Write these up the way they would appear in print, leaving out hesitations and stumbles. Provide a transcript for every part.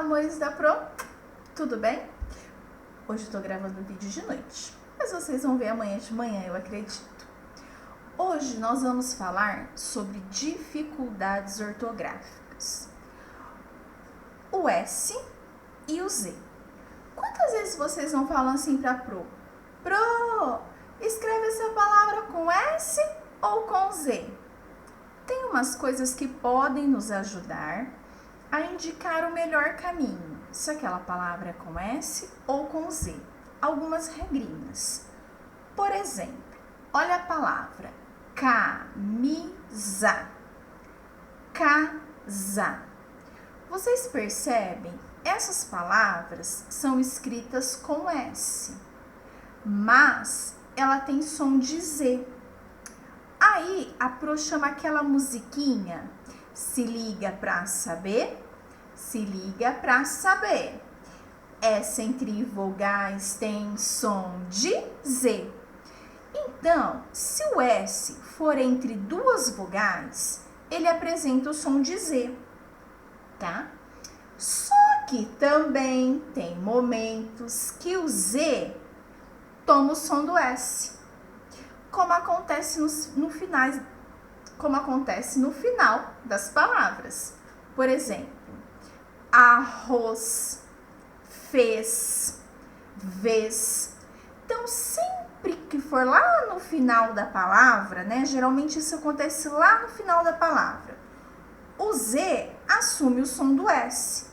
amores da Pro, tudo bem? Hoje eu tô gravando o vídeo de noite, mas vocês vão ver amanhã de manhã, eu acredito. Hoje nós vamos falar sobre dificuldades ortográficas. O S e o Z. Quantas vezes vocês não falam assim pra Pro? Pro, escreve essa palavra com S ou com Z? Tem umas coisas que podem nos ajudar a indicar o melhor caminho, se aquela palavra é com S ou com Z. Algumas regrinhas. Por exemplo, olha a palavra camisa, casa. Vocês percebem? Essas palavras são escritas com S, mas ela tem som de Z. Aí a Pro chama aquela musiquinha, se liga pra saber, se liga pra saber. S entre vogais tem som de Z. Então, se o S for entre duas vogais, ele apresenta o som de Z, tá? Só que também tem momentos que o Z toma o som do S, como acontece no final das palavras. Por exemplo, arroz, fez, vez. Então, sempre que for lá no final da palavra, né? Geralmente isso acontece lá no final da palavra. O Z assume o som do S.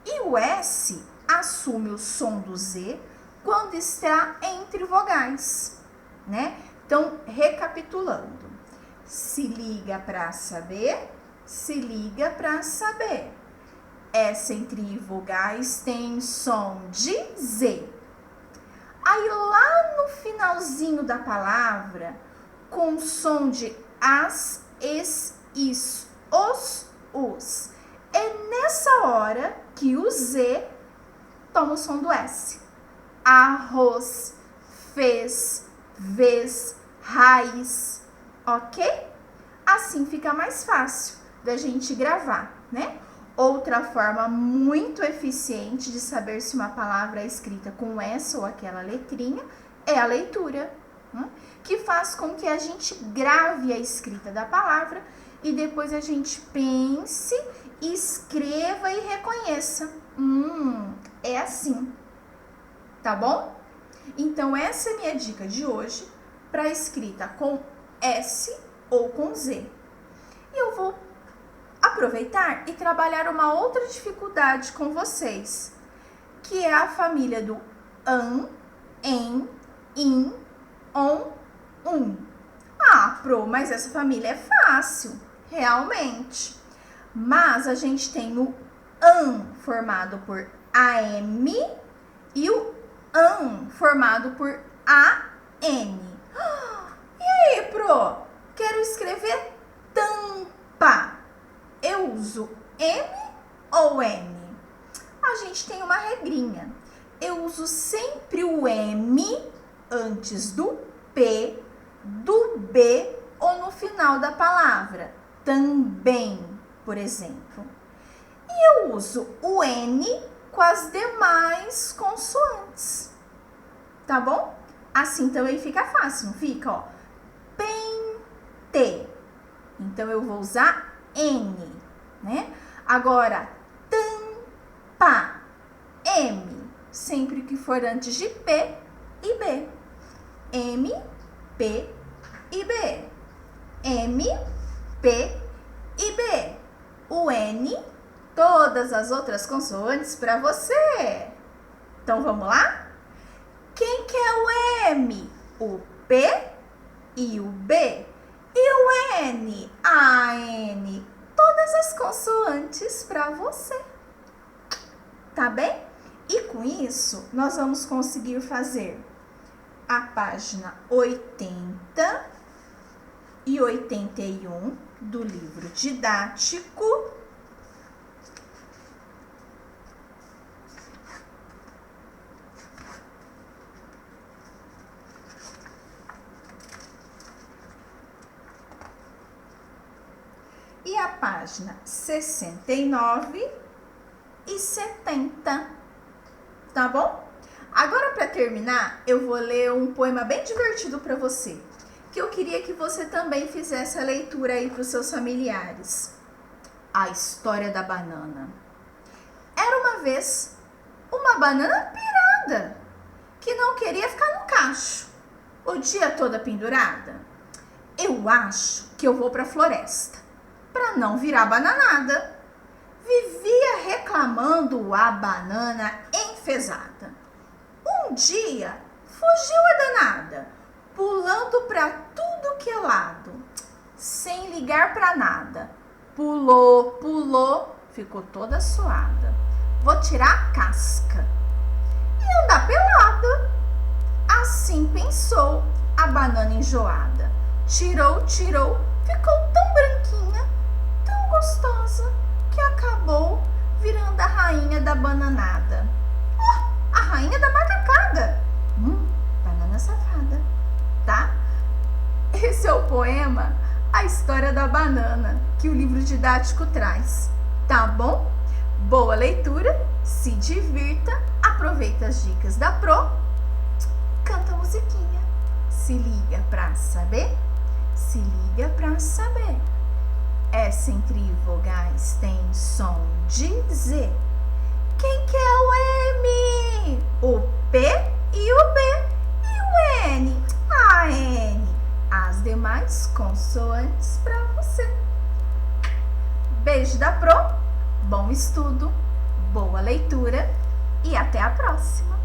E o S assume o som do Z quando está entre vogais, né? Então, recapitulando. Se liga para saber, se liga para saber. S entre vogais tem som de Z. Aí lá no finalzinho da palavra, com som de as, es, is, os, é nessa hora que o Z toma o som do S. Arroz, fez, vez, raiz, ok? Assim fica mais fácil da gente gravar, né? Outra forma muito eficiente de saber se uma palavra é escrita com essa ou aquela letrinha é a leitura, né? Que faz com que a gente grave a escrita da palavra e depois a gente pense, escreva e reconheça. É assim, tá bom? Então, essa é a minha dica de hoje para escrita com S ou com Z. E eu vou aproveitar e trabalhar uma outra dificuldade com vocês, que é a família do an, en, in, on, Ah, Pro, mas essa família é fácil, realmente. Mas a gente tem o an formado por AM e o an formado por AN. E aí, Pro? Quero escrever tampa. Eu uso M ou N? A gente tem uma regrinha. Eu uso sempre o M antes do P, do B ou no final da palavra. Também, por exemplo. E eu uso o N com as demais consoantes. Tá bom? Assim também fica fácil, não fica? Ó. Pente. Então, eu vou usar N, né? Agora, tampa, M, sempre que for antes de P e B. M, P e B. M, P e B. O N, todas as outras consoantes para você. Então, vamos lá? Quem que é o M? O P e o B. E o N? A N. Todas as consoantes para você. Tá bem? E com isso, nós vamos conseguir fazer a página 80 e 81 do livro didático. E a página 69 170. Tá bom? Agora, para terminar, eu vou ler um poema bem divertido para você, que eu queria que você também fizesse a leitura aí para os seus familiares. A história da banana. Era uma vez uma banana pirada que não queria ficar no cacho o dia toda pendurada. Eu acho que eu vou para a floresta para não virar bananada. Vivia reclamando a banana enfesada. Um dia fugiu a danada, pulando para tudo que é lado, sem ligar para nada. Pulou, pulou, ficou toda suada. Vou tirar a casca e andar pelada. Assim pensou a banana enjoada. Tirou, tirou, ficou tão branquinha, tão gostosa, que acabou virando a rainha da bananada. A rainha da macacada. Banana safada, tá? Esse é o poema A História da Banana, que o livro didático traz, tá bom? Boa leitura, se divirta, aproveita as dicas da Pro, canta a musiquinha. Se liga pra saber, se liga pra saber. S entre vogais tem som de Z. Quem que é o M? O P e o B. E o N? A N. As demais consoantes para você. Beijo da Pro, bom estudo, boa leitura e até a próxima.